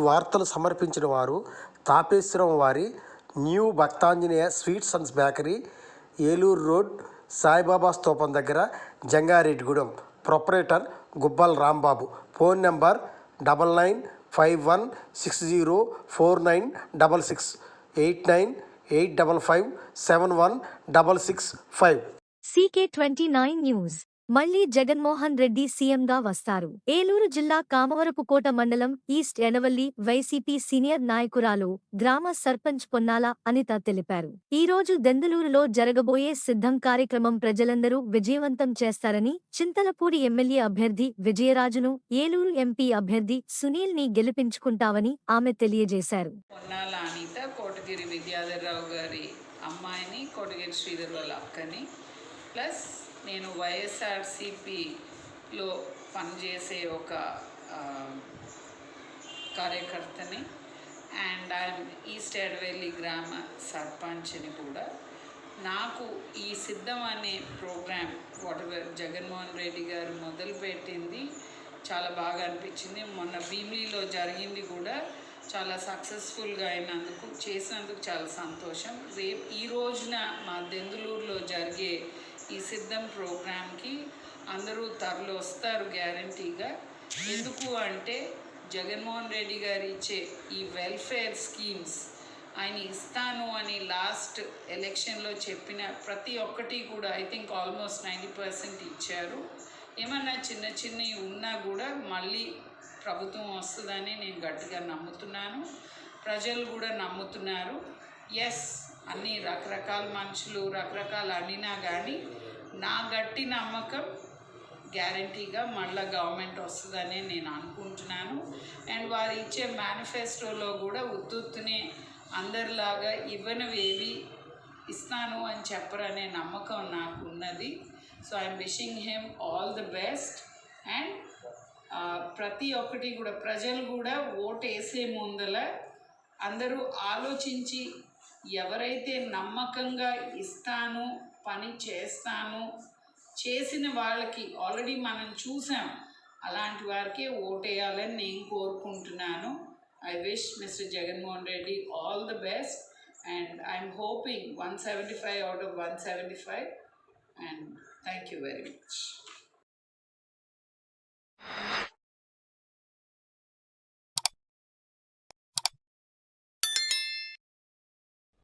వార్తలు సమర్పించిన వారు తాపేశ్వరం వారి new Bhaktanjaneya sweets and bakery, Eluru road, Saibaba స్తూపం దగ్గర, Jangareddygudem. Proprietor Gubbal Rambabu. Phone number 9951604966 8985571665. CK29 news. మళ్లీ జగన్మోహన్ రెడ్డి సీఎంగా వస్తారు. ఏలూరు జిల్లా కామవరపుకోట మండలం ఈస్ట్ ఎనవల్లి వైసీపీ సీనియర్ నాయకురాలు, గ్రామ సర్పంచ్ పొన్నాల అనిత తెలిపారు. ఈ రోజు దెందులూరులో జరగబోయే సిద్ధం కార్యక్రమం ప్రజలందరూ విజయవంతం చేస్తారని, చింతలపూడి ఎమ్మెల్యే అభ్యర్థి విజయరాజును, ఏలూరు ఎంపీ అభ్యర్థి సునీల్ ని గెలిపించుకుంటామని ఆమె తెలియజేశారు. పొన్నాల అనిత కోటగిరి విద్యాధరరావు గారి అమ్మాయిని, కోటగిరి శ్రీధర్ వాళ్ళ అక్కని, ప్లస్ నేను వైఎస్ఆర్సిపిలో పనిచేసే ఒక కార్యకర్తని అండ్ ఐఎమ్ ఈస్ట్ ఎడవెల్లి గ్రామ సర్పంచ్ని కూడా. నాకు ఈ సిద్ధం అనే ప్రోగ్రామ్ వాటెవర్ జగన్మోహన్ రెడ్డి గారు మొదలుపెట్టింది చాలా బాగా అనిపించింది. మొన్న భీమిలీలో జరిగింది కూడా చాలా సక్సెస్ఫుల్గా చేసినందుకు చాలా సంతోషం. ఈ రోజున మా దెందులూరులో జరిగే ఈ సిద్ధం ప్రోగ్రామ్కి అందరూ తరలి వస్తారు గ్యారంటీగా. ఎందుకు అంటే జగన్మోహన్ రెడ్డి గారు ఇచ్చే ఈ వెల్ఫేర్ స్కీమ్స్ ఆయన ఇస్తాను అని లాస్ట్ ఎలక్షన్లో చెప్పిన ప్రతి ఒక్కటి కూడా ఐ థింక్ ఆల్మోస్ట్ 90% ఇచ్చారు. ఏమన్నా చిన్న చిన్నవి ఉన్నా కూడా మళ్ళీ ప్రభుత్వం వస్తుందని నేను గట్టిగా నమ్ముతున్నాను. ప్రజలు కూడా నమ్ముతున్నారు. ఎస్, అన్ని రకరకాల మనుషులు రకరకాలు అనినా కానీ నా గట్టి నమ్మకం గ్యారంటీగా మళ్ళీ గవర్నమెంట్ వస్తుందని నేను అనుకుంటున్నాను. అండ్ వారు ఇచ్చే మేనిఫెస్టోలో కూడా ఉత్తునే అందరిలాగా ఇవ్వనివేవి ఇస్తాను అని చెప్పరనే నమ్మకం నాకు ఉన్నది. So I'm wishing him all the best. And ప్రతి ఒక్కటి కూడా ప్రజలు కూడా ఓటు వేసే ముందల అందరూ ఆలోచించి ఎవరైతే నమ్మకంగా ఇస్తాను, పని చేస్తాను, చేసిన వాళ్ళకి ఆల్రెడీ మనం చూసాం, అలాంటి వారికే ఓటేయాలని నేను కోరుకుంటున్నాను. I wish mister Jaganmohan Reddy all the best and I'm hoping 175 out of 175 and thank you very much.